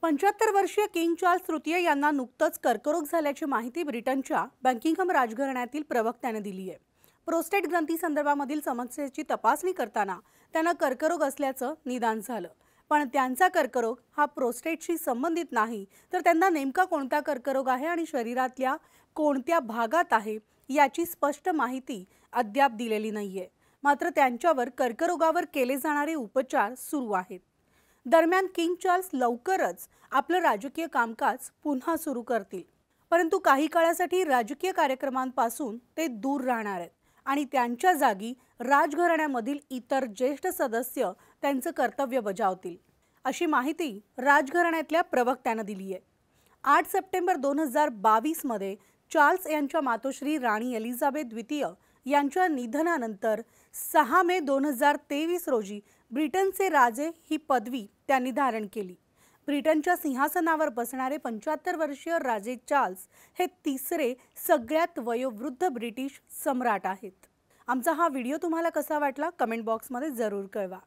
75 वर्षीय king Charles तृतीय यांना नुकतंच कर्करोग झाल्याची माहिती ब्रिटनच्या बकिंगहॅम राजघराण्यातील प्रवक्त्याने दिली आहे। प्रोस्टेट ग्रंथी संदर्भामधील समस्येची तपासणी करताना त्यांना कर्करोग असल्याचं निदान झालं। पण त्यांचा कर्करोग हा प्रोस्टेटशी संबंधित नाही, तर त्यांना नेमका कोणता कर्करोग आहे आणि शरीरातल्या कोणत्या भागात आहे याची स्पष्ट माहिती अद्याप दिलेली नाहीये। मात्र त्यांच्यावर कर्करोगावर केले जाणारे उपचार सुरू आहेत। दरम्यान किंग चार्ल्स लवकरच आपलं राजकीय कामकाज पुन्हा सुरू करतील, परंतु काही काळासाठी राजकीय कार्यक्रमांपासून ते दूर राहणार आहेत आणि त्यांच्या जागी राजघराण्यामधील इतर ज्येष्ठ सदस्य त्यांचं कर्तव्य बजावतील, अशी माहिती राजघराण्यातल्या प्रवक्त्याने दिली आहे। 8 सप्टेंबर 2022 मध्ये चार्ल्स यांच्या मातोश्री राणी एलिझाबेथ द्वितीय यांच्या निधनानंतर 6 मे 2023 रोजी ब्रिटनचे राजे ही पदवी त्यांनी धारण केली। ब्रिटनच्या सिंहासनावर बसणारे 75 वर्षीय राजे चार्ल्स हे तिसरे सगळ्यात वयोवृद्ध ब्रिटिश सम्राट आहेत। आमचा हा व्हिडिओ तुम्हाला कसा वाटला कमेंट बॉक्समध्ये जरूर कळवा।